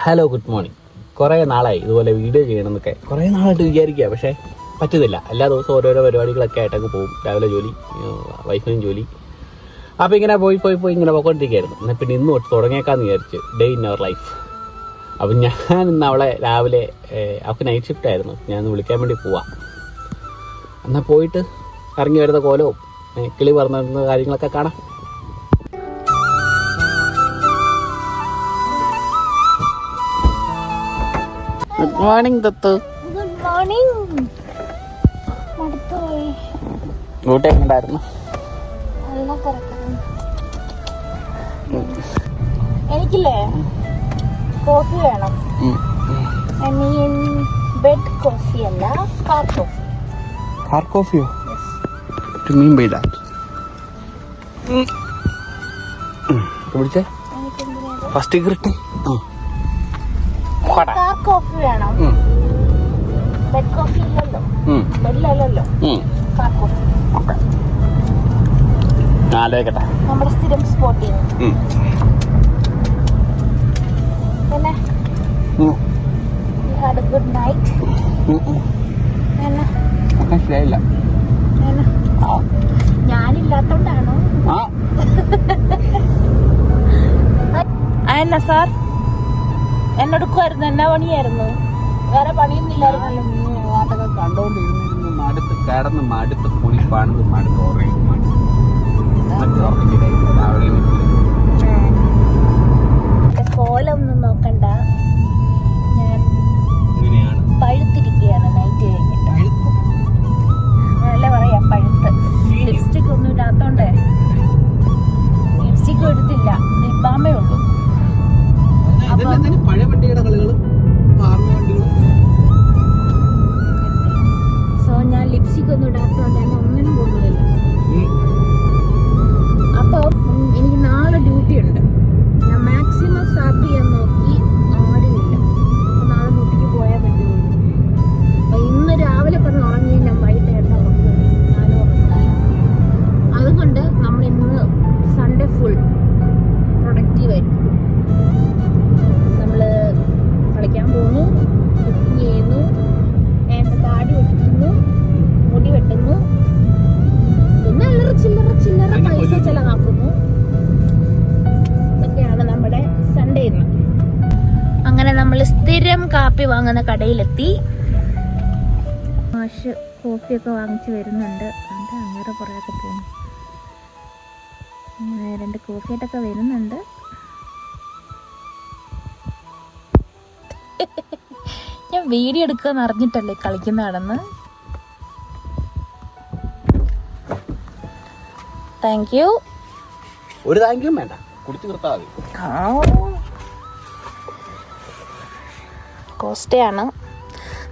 Hello, good morning. കുറേ നാളായി ഇതുപോലെ വീഡിയോ ചെയ്യണമെന്നൊക്കെ കുറേ നാളായിട്ട് വിചാരിക്കുക, പക്ഷേ പറ്റുന്നില്ല. എല്ലാ ദിവസവും ഓരോരോ പരിപാടികളൊക്കെ ആയിട്ടങ്ങ് പോകും. രാവിലെ ജോലി, വൈഫിനും ജോലി. അപ്പോൾ ഇങ്ങനെ പോയി ഇങ്ങനെ പോയിക്കൊണ്ടിരിക്കുകയായിരുന്നു. എന്നാൽ പിന്നെ ഇന്ന് തൊട്ട് തുടങ്ങിയേക്കാമെന്ന് വിചാരിച്ചു, ഡേ ഇൻ അവർ ലൈഫ്. അപ്പം ഞാൻ ഇന്ന് അവളെ രാവിലെ, അവൾക്ക് നൈറ്റ് ഷിഫ്റ്റ് ആയിരുന്നു, ഞാൻ ഇന്ന് വിളിക്കാൻ വേണ്ടി പോവാം. എന്നാൽ പോയിട്ട് ഇറങ്ങി വരുന്ന കോലവും കിളി പറഞ്ഞിരുന്ന കാര്യങ്ങളൊക്കെ കാണാം. Good morning Dathu. Good morning. Ooty എങ്ങനെയുണ്ടായിരുന്നു? എനിക്കില്ലേ കോഫി വേണം. ഐ മീൻ ബെഡ് കോഫി അല്ല, കാർ കോഫി. കാർ കോഫിയോ? To mean by that? പിടിച്ചേ ഫസ്റ്റ് കിട്ടി. കാർ കോഫി വേണം. ബെഡ് കോഫി ഇല്ലല്ലോ, ബെഡിലല്ലോ. കാർ കോഫി ആലോചിക്കട്ടെ. നമ്മുടെ സ്ഥിരം സ്പോട്ടിൽ പിന്നെ ഹാഡ് എ ഗുഡ് നൈറ്റ്. ശരിയായില്ല, ഞാനില്ലാത്തോണ്ടാണോ? എന്നാ സാർ എന്നെടുക്കുമായിരുന്നു? എന്നാ പണിയായിരുന്നു? വേറെ പണിയൊന്നുമില്ലായിരുന്നല്ലോ. നാട്ടൊക്കെ കണ്ടോണ്ടിരുന്നിരുന്ന് മടുത്ത് കിടന്ന് മടുത്ത് പൊളിപ്പാണെന്ന് മടുത്ത് ഉറങ്ങി കോലൊന്നും നോക്കണ്ട, ഞാൻ പഴുത്തിരിക്കുകയാണ്. നൈറ്റ് കഴിഞ്ഞിട്ട് അതല്ലേ പറയാ, പഴുത്ത്. ലിപ്സ്റ്റിക് ഒന്നും ഇടാത്തോണ്ടേ ലിപ്സ്റ്റിക്കും എടുത്തില്ല, ലിബാമേ ഉള്ളൂ. സോ ഞാൻ ലിപ്സ്റ്റിക് ഒന്നും ഇടാത്തോണ്ട് എന്നെ ഒന്നിനും കൊള്ളുന്നില്ല. അപ്പൊ എനിക്ക് നാളെ ഡ്യൂട്ടി ഉണ്ട്. ഞാൻ മാക്സിമം സാപ്പ് ചെയ്യാൻ നോക്കി, ആരുമില്ല. അപ്പൊ നാളെ ഡ്യൂട്ടിക്ക് പോയാൽ പറ്റുള്ളൂ. അപ്പൊ ഇന്ന് രാവിലെ പറഞ്ഞ് ഉറങ്ങി ഞാൻ വൈകിട്ട് എണ്ണ ഉറങ്ങും, ഞാനും ഉറങ്ങുന്നില്ല. അതുകൊണ്ട് നമ്മൾ ഇന്ന് സൺഡേ ഫുൾ പ്രൊഡക്റ്റീവ് ആയിരിക്കും. നമ്മള് കളിക്കാൻ പോകുന്നു, കുക്കിംഗ് ചെയ്യുന്നു, എന്റെ താടി വെട്ടുന്നു, മുടി വെട്ടുന്നു, പിന്നെ ചില്ലറ പൈസ ചെലവാക്കുന്നു. ഇതൊക്കെയാണ് നമ്മുടെ സൺഡേ ഇന്ന്. അങ്ങനെ നമ്മൾ സ്ഥിരം കാപ്പി വാങ്ങുന്ന കടയിലെത്തി. മാഷ് കോഫിയൊക്കെ വാങ്ങിച്ചു വരുന്നുണ്ട്. എന്താ അങ്ങനെ പുറകെ പോകുന്നു, 2 കോഫിയായിട്ടൊക്കെ വരുന്നുണ്ട്. ഞാൻ വീഡിയോ എടുക്കാന്ന് അറിഞ്ഞിട്ടല്ലേ കളിക്കുന്നതാണെന്ന്. Thank you. ഒരു താങ്ക് യു വേണ്ട, കുടിച്ചു നിർത്താൽ മതി. കോസ്റ്റയാണ്.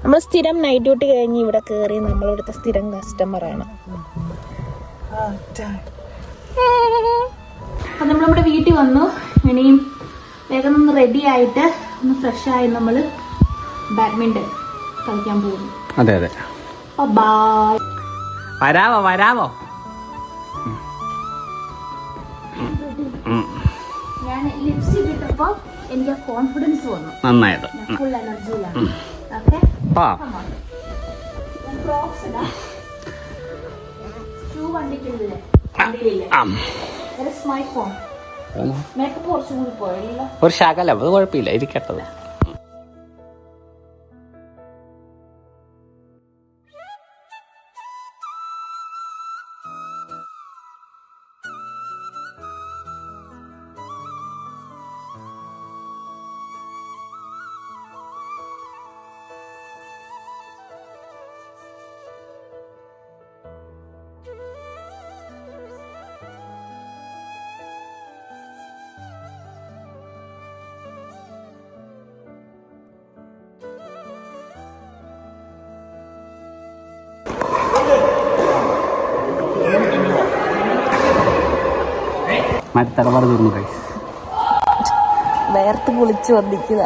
നമ്മൾ സ്ഥിരം നൈറ്റ് ഡ്യൂട്ടി കഴിഞ്ഞ് ഇവിടെ കയറി, നമ്മളിവിടുത്തെ സ്ഥിരം കസ്റ്റമറാണ്. അപ്പം നമ്മളിവിടെ വീട്ടിൽ വന്നു. ഇനിയും വേഗം ഒന്ന് റെഡി ആയിട്ട് ഒന്ന് ഫ്രഷായി നമ്മൾ ബാഡ്മിൻ്റൺ കളിക്കാൻ പോകുന്നു. അതെ, ബൈ. വരാമോ? ഞാൻ ലിപ്സ്റ്റിക് ഇട്ടപ്പോൾ എനിക്ക് കോൺഫിഡൻസ് വന്നു. നന്നായത്. ഫുൾ എനർജിയിലാണ്. ഓക്കെ, ഷൂ കണ്ടിട്ടില്ലേ? My phone. മേക്കപ്പ് കുറച്ചും കൂടി പോയല്ലോ. ഒരു ശകലം, അത് കുഴപ്പമില്ല, ഇരിക്കട്ടത്. തടവാറ് തീർന്നു കഴിച്ചു, വേർത്ത് കുളിച്ച് വന്നിക്കുക.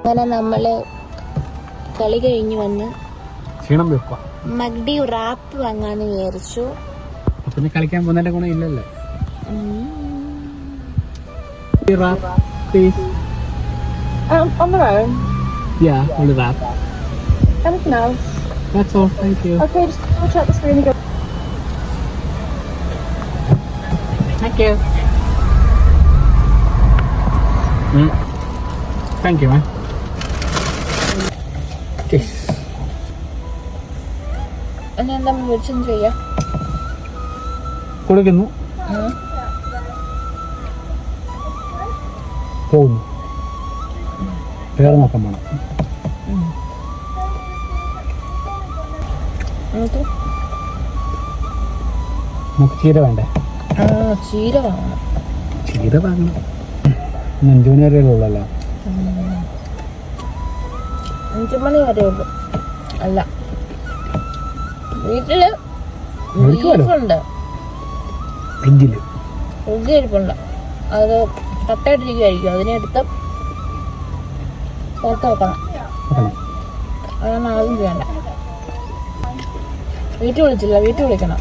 അങ്ങനെ നമ്മള് കളി കഴിഞ്ഞ് വന്ന് ക്ഷീണം വെക്കുക. മഗ്ഡി റാപ്പ് വാങ്ങാന്ന് വിചാരിച്ചു. പിന്നെ കളിക്കാൻ പോകുന്നതിന്റെ ഗുണം ഇല്ലല്ലോ. On the road. Yeah, only that. Anything else? That's all. Thank you. Okay, just watch out the screen and go. Thank you. Thank you, man. Yes. ഇനി എന്താ വിളിച്ചൊന്നും ചെയ്യാം. കൊടുക്കുന്നു. പോകുന്നു. വേറെ നോക്കാൻ വേണം. നമുക്ക് ചീര വേണ്ടേ? ചീര വാങ്ങണം. ചീര വാങ്ങണം. 5 മണി വരെ ഉള്ളല്ലോ. 5 മണി വരെ ഉള്ളു. അല്ല, വീട്ടില് ബീഫുണ്ട്, ഫ്രിഡ്ജില് ഇരിപ്പുണ്ട്. അത് കട്ടയിട്ടിരിക്കുമായിരിക്കും. അതിനെടുത്ത് പുറത്ത് വെക്കണം. അതാണ് ആദ്യം ചെയ്യണ്ട. വീട്ടിൽ വിളിച്ചില്ല, വീട്ടിൽ വിളിക്കണം.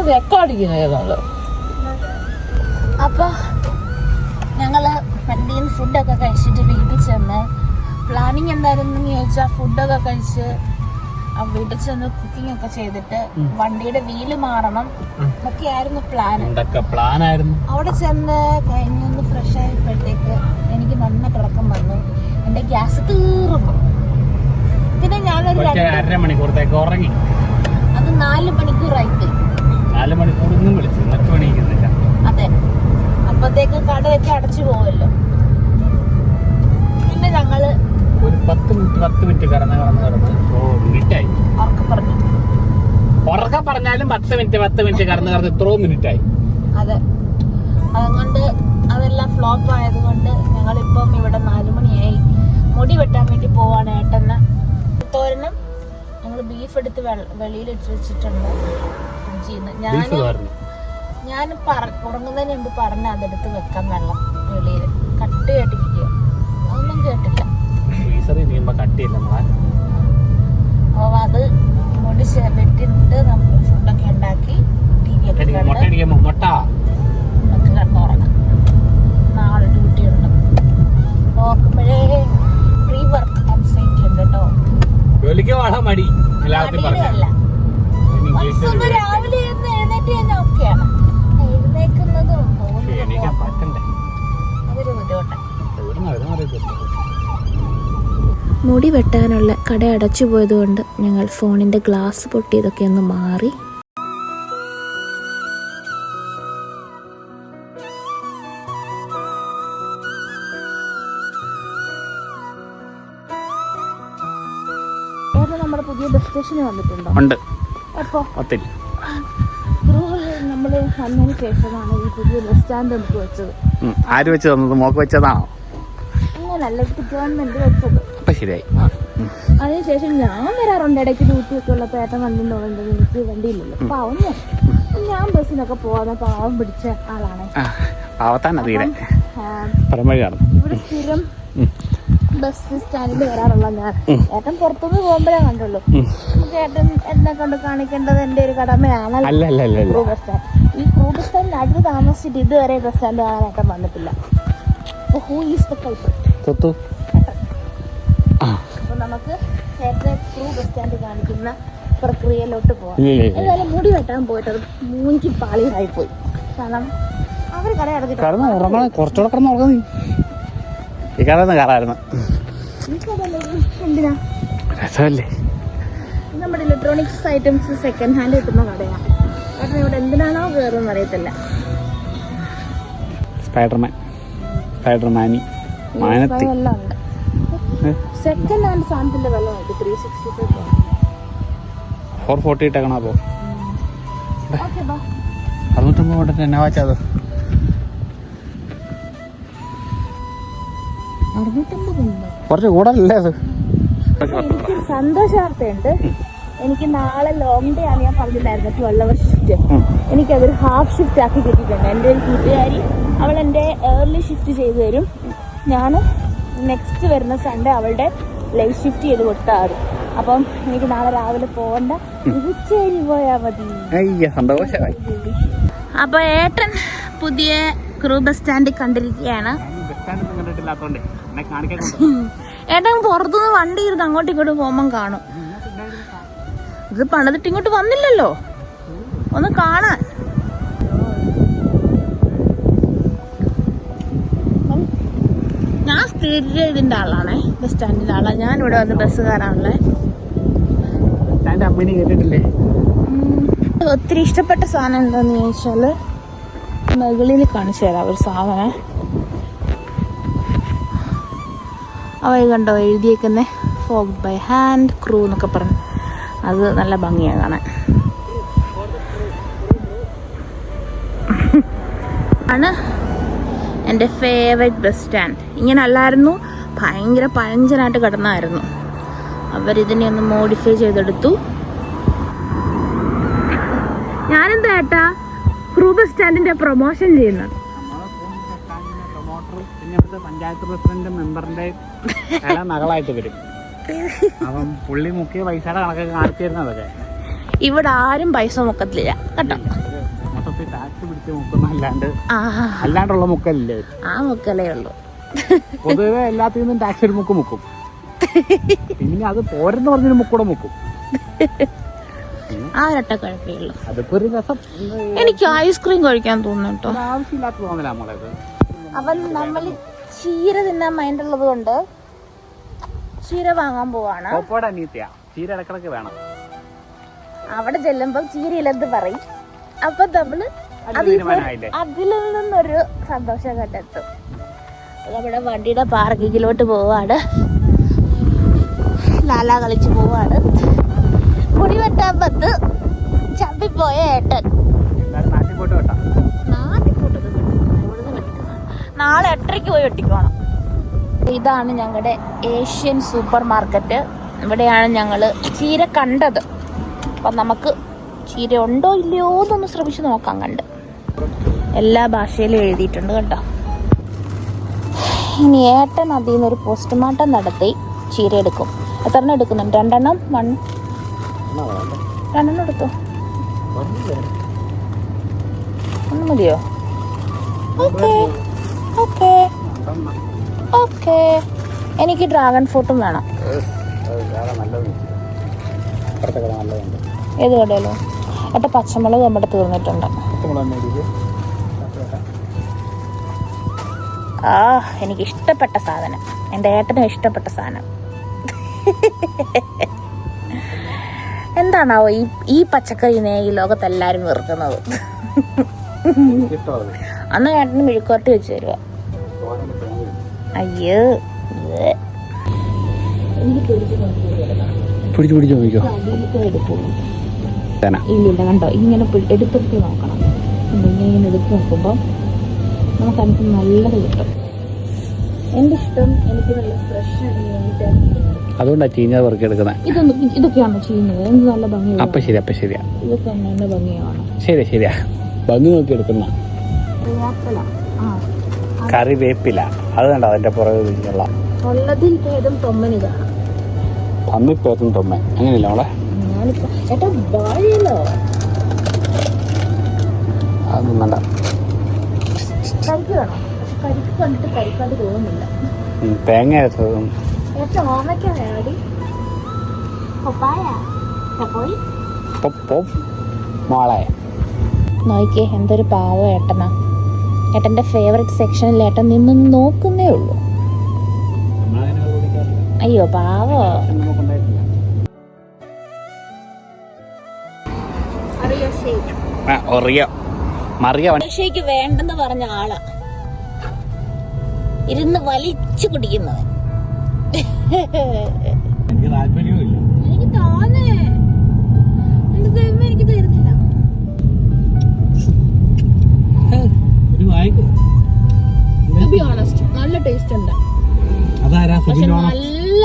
റെക്കോർഡിക്കുന്നത്. അപ്പൊ ഞങ്ങള് വണ്ടിയിൽ ഫുഡൊക്കെ കഴിച്ചിട്ട് വീട്ടിൽ ചെന്ന് പ്ലാനിങ് എന്തായിരുന്നു ചോദിച്ചാൽ ഫുഡൊക്കെ കഴിച്ച് വീട്ടിൽ ചെന്ന് കുക്കിംഗ് ഒക്കെ ചെയ്തിട്ട് വണ്ടിയുടെ വീല് മാറണം എന്നൊക്കെയായിരുന്നു പ്ലാൻ. അവിടെ ചെന്ന് കഴിഞ്ഞൊന്ന് ഫ്രഷ് ആയപ്പോഴത്തേക്ക് എനിക്ക് നല്ല കിടക്കം വന്നു. എന്റെ ഗ്യാസ് തീർന്നു. പിന്നെ ഞാനൊരു 2.5 മണിക്കൂറത്തേക്ക് ഉറങ്ങി. അത് 4 മണിക്കൂറായി. 4 മണിക്കൂറൊന്നും വിളിച്ചു. അതെ, അപ്പത്തേക്ക് കടയൊക്കെ അടച്ചു പോവല്ലോ. പിന്നെ ഞങ്ങള് ഒരു 10 മിനിറ്റ് കടന്ന് മിനിറ്റായി. ഉറക്കെ പറഞ്ഞാലും 10 മിനിറ്റ് കടന്ന് എത്രയോ മിനിറ്റായി. അതെ, അതുകൊണ്ട് അതെല്ലാം ഫ്ലോപ്പ് ആയതുകൊണ്ട് ഞങ്ങളിപ്പം ഇവിടെ 4 മണിയായി. മുടി വെട്ടാൻ വേണ്ടി പോവാണ് ഏട്ടന്. തോരനും ഞങ്ങൾ ബീഫ് എടുത്ത് വെളിയിലിട്ട് വെച്ചിട്ടുണ്ട് ഫ്രിഡ്ജിൽ നിന്ന്. ഞാൻ ഉറങ്ങുന്നതിന് മുമ്പ് പറഞ്ഞ അതെടുത്ത് വെക്കാൻ വെള്ളം വെളിയിൽ കട്ടിയായിട്ടിരിക്കുക. അതൊന്നും കേട്ടില്ല. അപ്പൊ അത് മുടി വെട്ടിട്ട് നമ്മൾ ഫുഡൊക്കെ ഉണ്ടാക്കി ടി വി ഒക്കെ കിടന്നുറങ്ങാം. നാളെ ഡ്യൂട്ടി ഉണ്ട്. നോക്കുമ്പോഴേ പ്രീ വർക്ക് അബ്സെന്റ് ഉണ്ട് കേട്ടോ. രാവിലെ എഴുന്നേറ്റ് കഴിഞ്ഞാൽ ഒക്കെയാണ്. എഴുന്നേക്കുന്നതും അതൊരു ബുദ്ധിമുട്ടാണ്. മുടി വെട്ടാനുള്ള കട അടച്ചു പോയതുകൊണ്ട് ഞങ്ങൾ ഫോണിന്റെ ഗ്ലാസ് പൊട്ടിയതൊക്കെ ഒന്ന് മാറി. നമ്മുടെ പുതിയ ബസ് സ്റ്റേഷനിൽ വന്നിട്ടുണ്ടോ? ഉണ്ട്. അപ്പോ നമ്മൾ വന്നതിന് ശേഷമാണ് ഈ പുതിയ ബസ് സ്റ്റാൻഡ് നമുക്ക് വെച്ചത്. ആര് വെച്ച് തന്നത്? മോക്ക് വെച്ചതാണോ? അങ്ങനല്ല, ഗവൺമെന്റ് വെച്ചത്. ശരിയായി. അതിനുശേഷം ഞാൻ വരാറുണ്ട് ഇടയ്ക്ക് ഡ്യൂട്ടി ഒക്കെ ഉള്ള പേട്ട വണ്ടിയുണ്ട്. എനിക്ക് വണ്ടിയില്ലല്ലോ. പാവം ഞാൻ ബസ്സിനൊക്കെ പോവാൻ പാവം പിടിച്ച ആളാണ്. ഇവിടെ സ്ഥിരം ബസ് സ്റ്റാൻഡിൽ വരാറുള്ള ഞാൻ. ഏട്ടൻ പുറത്തുനിന്ന് പോകുമ്പോഴേ കണ്ടുള്ളൂ. നമുക്ക് ഏട്ടൻ എന്നെ കൊണ്ട് കാണിക്കേണ്ടത് എന്റെ ഒരു കടമയാണല്ലോ. ബസ് സ്റ്റാൻഡ്, ഈ ക്രൂ ബസ് സ്റ്റാൻഡിന് അടുത്ത് താമസിച്ചിട്ട് ഇതുവരെ ബസ് സ്റ്റാൻഡ് കാണാൻ ഏട്ടൻ വന്നിട്ടില്ല. Who is the culprit? അപ്പൊ നമുക്ക് ഏട്ടനെ ക്രൂ ബസ് സ്റ്റാൻഡ് കാണിക്കുന്ന പ്രക്രിയയിലോട്ട് പോവാം. ഏതായാലും മുടി വെട്ടാൻ പോയിട്ട് അത് മൂഞ്ചി പാളിയായി പോയി. കാരണം അവർ കട അടച്ചിട്ട് എന്തിനാ രസമല്ലേ? നമ്മുടെ ഇലക്ട്രോണിക്സ് ഐറ്റംസ് സെക്കൻഡ് ഹാൻഡ് കിട്ടുന്ന കടയാണ്. കാരണം ഇവിടെ എന്തിനാണോ കയറുമെന്ന് അറിയത്തില്ല. സ്പൈഡർമാനി എല്ലാം ഉണ്ട്. സെക്കൻഡ് ഹാൻഡ് സാധനത്തിന്റെ വില 365 440 ഇട്ടേക്കണോ? അപ്പോ 650 എന്നാ വാച്ചത്? 650 കുറച്ച് കൂടുതലല്ലേ അത്? എനിക്ക് സന്തോഷവാർത്തയുണ്ട്. എനിക്ക് നാളെ ലോങ് ഡേ ആണ്. ഞാൻ പറഞ്ഞില്ലായിരുന്നു 12 hour ഷിഫ്റ്റ്. എനിക്കതൊരു ഹാഫ് ഷിഫ്റ്റ് ആക്കി കിട്ടിയിട്ടുണ്ട്. എൻ്റെ ഒരു കൂട്ടുകാരി അവൾ എൻ്റെ ഏർലി ഷിഫ്റ്റ് ചെയ്തു തരും. ഞാൻ നെക്സ്റ്റ് വരുന്ന സൺഡേ അവളുടെ ലൈറ്റ് ഷിഫ്റ്റ് ചെയ്ത് കൊടുത്താൽ. അപ്പം എനിക്ക് നാളെ രാവിലെ പോകണ്ട, ഉച്ചയിൽ പോയാൽ മതി. സന്തോഷമായി. അപ്പൊ ഏട്ടൻ പുതിയ ക്രൂ ബസ് സ്റ്റാൻഡിൽ കണ്ടിരിക്കുകയാണ്. ഏട്ടൻ പുറത്തുനിന്ന് വണ്ടി ഇരുന്ന് അങ്ങോട്ടും ഇങ്ങോട്ടും പോകുമ്പം കാണും. ഇത് പണിതിട്ട് ഇങ്ങോട്ട് വന്നില്ലല്ലോ ഒന്ന് കാണാൻ. ഞാൻ സ്ഥിര ഇതിന്റെ ആളാണേ, ബസ് സ്റ്റാൻഡിന്റെ ആളാണ്. ഞാൻ ഇവിടെ വന്ന് ബസ്സുകാരാണല്ലേ. ഒത്തിരി ഇഷ്ടപ്പെട്ട സാധനം എന്താന്ന് ചോദിച്ചാല് മുകളിൽ കാണിച്ചു തരാം ഒരു സാധനം. അവ കണ്ടോ എഴുതിയേക്കുന്ന ഫോക്ഡ് ബൈ ഹാൻഡ് ക്രൂ എന്നൊക്കെ പറഞ്ഞു. അത് നല്ല ഭംഗിയാണ് കാണാൻ. ആണ് എൻ്റെ ഫേവറേറ്റ് ബസ് സ്റ്റാൻഡ്. ഇങ്ങനെ അല്ലായിരുന്നു, ഭയങ്കര പഴഞ്ചനായിട്ട് കിടന്നായിരുന്നു. അവരിതിനെ ഒന്ന് മോഡിഫൈ ചെയ്തെടുത്തു. ഞാനെന്താ ഏട്ടാ ക്രൂ ബസ് സ്റ്റാൻഡിന്റെ പ്രൊമോഷൻ ചെയ്യുന്നത്? പഞ്ചായത്ത് പ്രസിഡന്റ് മെമ്പറിന്റെ നകളായിട്ട് വരും. അവൻ പുള്ളി മുക്കിയ പൈസയുടെ കണക്കൊക്കെ കാണിച്ചു തരുന്നതൊക്കെ. ഇവിടെ ആരും പൈസ മുക്കത്തില്ല കേട്ടോ. മൊത്തത്തിൽ ടാക്സ് പിടിച്ച് മുക്കുന്ന അല്ലാണ്ടുള്ള മുക്കല്ലേ? ആ മുക്കലേ ഉള്ളൂ. പൊതുവെ എല്ലാത്തിൽ നിന്നും ടാക്സ് ഒരു മുക്കും. പിന്നെ അത് പോരെന്ന് പറഞ്ഞൊരു മുക്കൂടെ മുക്കും. ആ ഒരൊറ്റ കുഴപ്പമേ ഉള്ളൂ. അതൊക്കെ ഒരു രസം. എനിക്ക് ഐസ്ക്രീം കഴിക്കാൻ തോന്നുന്നു കേട്ടോ. ആവശ്യമില്ലാത്ത തോന്നലാ മോളെ. അവൻ നമ്മൾ ചീര തിന്നാൻ മൈൻഡുള്ളത് കൊണ്ട് ചീര വാങ്ങാൻ പോവാണ്. ചീര ഇടക്കിടക്ക് വേണം. അവിടെ ചെല്ലുമ്പോ ചീരയിലെന്ത് പറയും. അപ്പൊ നമ്മള് അതിൽ നിന്നൊരു സന്തോഷം കണ്ടെത്തും. നമ്മുടെ വണ്ടിയുടെ പാർക്കിങ്ങിലോട്ട് പോവാണ്. ലാലാ കളിച്ച് പോവാണ്. മുടി വെട്ടാൻ പത്ത് ചമ്പിപ്പോയ ഏട്ടൻ. നാളെ 8:30 പോയി വെട്ടിക്കോണം. ഇതാണ് ഞങ്ങളുടെ ഏഷ്യൻ സൂപ്പർ മാർക്കറ്റ്. ഇവിടെയാണ് ഞങ്ങൾ ചീര കണ്ടത്. അപ്പം നമുക്ക് ചീര ഉണ്ടോ ഇല്ലയോ എന്നൊന്ന് ശ്രമിച്ചു നോക്കാം. കണ്ട് എല്ലാ ഭാഷയിലും എഴുതിയിട്ടുണ്ട് കേട്ടോ. ഇനി ഏട്ടൻ അതിൽ നിന്നൊരു പോസ്റ്റ്മോർട്ടം നടത്തി ചീര എടുക്കും. എത്ര എടുക്കുന്നുണ്ട്? 2 എണ്ണം? 2 എണ്ണം എടുത്തോ. 1 മതിയോ? ഓക്കെ. എനിക്ക് ഡ്രാഗൺ ഫ്രൂട്ടും വേണം. ഏത് കടയിലോ? ഏട്ടാ പച്ചമുളക് നമ്മുടെ തീർന്നിട്ടുണ്ട്. എനിക്ക് ഇഷ്ടപ്പെട്ട സാധനം, എൻ്റെ ഏട്ടനും ഇഷ്ടപ്പെട്ട സാധനം. എന്താണാവോ ഈ പച്ചക്കറിനെ ഈ ലോകത്തെല്ലാരും വെറുക്കുന്നത്? അന്ന് ഏട്ടന് മെഴുക്കുവരട്ടി വെച്ച് തരുക. അയ്യോ ഇല്ലില്ല കണ്ടോ, ഇങ്ങനെ എടുത്തെടുത്ത് നോക്കണം. ഇങ്ങനെ എടുത്ത് നോക്കുമ്പോൾ നമുക്ക് അതിന് നല്ലത് കിട്ടും. എൻ്റെ ഇഷ്ടം എനിക്ക് നല്ല ഫ്രഷ് ആയിട്ട്. അതുകൊണ്ടാണ് ചീഞ്ഞ വറുക്കി എടുക്കുന്നത്. ഇതൊക്കെയാണോ ചീഞ്ഞത്? എന്ത് നല്ല ഭംഗിയാണ്. അപ്പൊ ശരിയാ ഇതൊക്കെ നല്ല ഭംഗിയാണ്. ശരിയാ ഭംഗി നോക്കി എടുക്കുന്ന കറിവേപ്പില. അത് കണ്ടോ അതിന്റെ പുറകെ ഉള്ളതിൽ ഭേദം തൊമ്മനിതാണ്. തമ്മിപ്പേത്തും തൊമ്മൻ അങ്ങനെയല്ല മോളെ. ചേട്ടാ വാഴയിലോ അതൊന്നും വേണ്ട. കരിക്ക് വേണം. കരിക്ക് കണ്ടിട്ട് കരിക്കാണ്ട് തോന്നുന്നില്ല. തേങ്ങ ചേട്ടാ ഓമയ്ക്ക വേണടി. മോളെ നോക്കിയേ എന്തൊരു പാവം ഏട്ടനാ. ഏട്ടൻ്റെ ഫേവറേറ്റ് സെക്ഷനിൽ ഏട്ടൻ നിന്ന് നോക്കുന്നേ ഉള്ളൂ. അയ്യോ പാവോ. ഷേക്ക് വേണ്ടെന്ന് പറഞ്ഞ ആളാ ഇരുന്ന് വലിച്ചു കുടിക്കുന്നത്. എനിക്ക് തോന്നേ എനിക്ക് തരുന്നില്ല. നല്ല ടേസ്റ്റ് ഉണ്ട്. പക്ഷെ നല്ല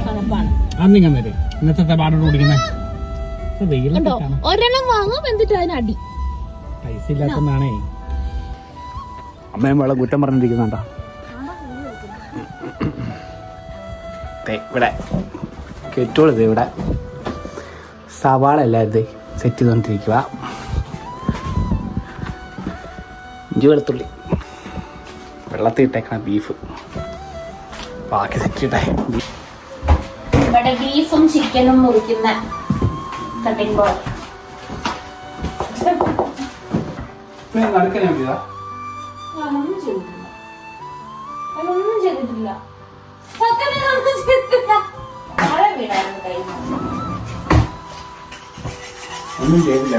തണുപ്പാണ്. ഒരെണ്ണം വാങ്ങും എന്നിട്ട് അതിനടി. പൈസ ഇല്ലാത്തതാണേ. അമ്മയും വെള്ളം കുറ്റം പറഞ്ഞിരിക്കുന്നുണ്ടോ? ഇവിടെ കെറ്റോളിത് ഇവിടെ സവാള എല്ലാവരും സെറ്റ് ചെയ്തുകൊണ്ടിരിക്കുക. ഇഞ്ചി വെളുത്തുള്ളി വെള്ളത്തിൽ ഇട്ടേക്കണം ബീഫ് ബാക്കി സെറ്റ് ഇട്ടേ. ഇവിടെ ബീഫും ചിക്കനും മുറിക്കുന്ന കട്ടിംഗ് ബോർഡ്. ഒന്നും ചെയ്തിട്ടില്ല. ഒന്നും ചെയ്തില്ല.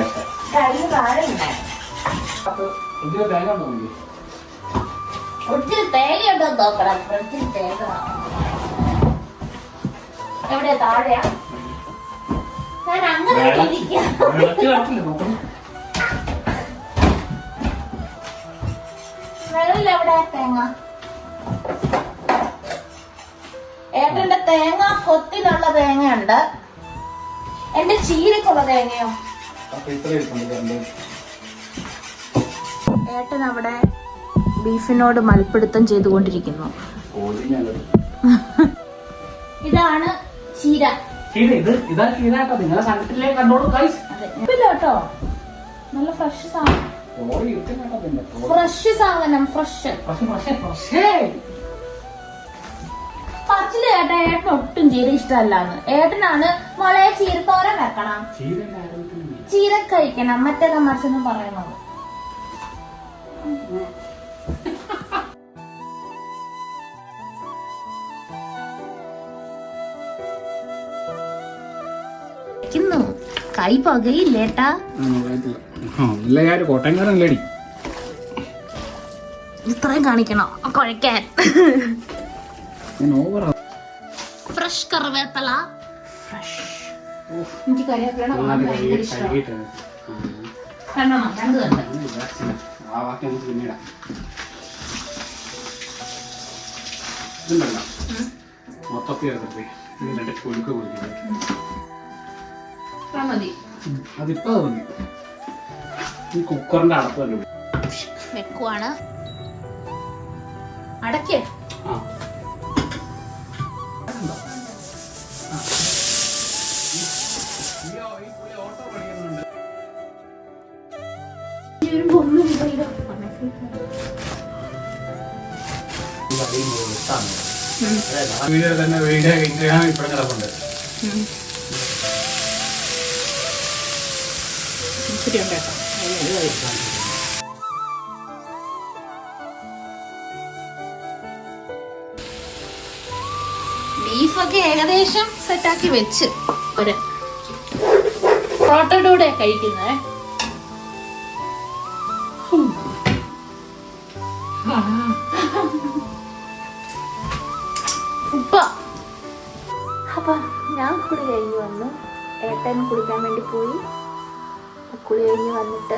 ഒത്തിരി തേങ്ങയുണ്ടോ നോക്കണം. ഒത്തിരി തേങ്ങ എവിടെയാ? താഴെയാ? ഞാൻ അങ്ങനെ വെള്ളം എവിടെ? തേങ്ങ ഏട്ടന്റെ തേങ്ങ കൊത്തിനുള്ള തേങ്ങയുണ്ട്. എന്റെ ചീരക്കുള്ള തേങ്ങയോ? ഏട്ടൻ അവിടെ ബീഫിനോട് മൽപ്പിടുത്തം ചെയ്തുകൊണ്ടിരിക്കുന്നു. ഇതാണ് ചീര. കേട്ടോ, നല്ല ഫ്രഷ് സാധനം. ഫ്രഷ് സാധനം. ഫ്രഷ് പറിച്ചില് കേട്ടാ ഏട്ടൻ ഒട്ടും ചീര ഇഷ്ടമല്ലാന്ന്. ഏട്ടനാണ് മോളെ ചീരത്തോരൻ വെക്കണം, ചീര കഴിക്കണം, മറ്റേതാ മറിച്ചെന്ന് പറയണത്. കൈ പകയില്ലേട്ടാ. കോട്ടയംകാരനല്ലേടി, ഇത്രയും കാണിക്കണോ കുഴക്കാൻ? ഫ്രഷ് കറിവേപ്പില. ഫ്രഷ് എനിക്ക് കറിവേപ്പില ഭയങ്കര ഇഷ്ടമാണ്. കണ്ടോ? രണ്ട് കണ്ട് മൊത്തത്തിൽ മതി. അതിപ്പോ മതി. ഈ കുക്കറിന്റെ അടപ്പല്ലേ വെക്കുവാണ്. അടക്കേ വീഡിയോ തന്നെ വീഡിയോ ഇൻസ്റ്റഗ്രാം ഇപ്പഴും കിടപ്പുണ്ട്. ബീഫൊക്കെ ഏകദേശം സെറ്റാക്കി വെച്ച് ഒരു പൊറോട്ടയുടെ കഴിക്കുന്നേ. അപ്പൊ ഞാൻ കുളി കഴിഞ്ഞ് വന്നു. ഏട്ടൻ കുളിക്കാൻ വേണ്ടി പോയി. കുളി കഴിഞ്ഞ് വന്നിട്ട്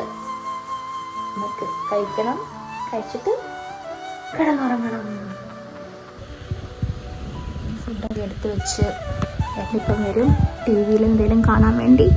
നമുക്ക് കഴിക്കണം. കഴിച്ചിട്ട് കിടന്നുറങ്ങണം. ഫുഡൊക്കെ എടുത്ത് വെച്ച് ഏട്ടനിപ്പം വരും. ടി വിയിൽ എന്തെങ്കിലും കാണാൻ വേണ്ടി.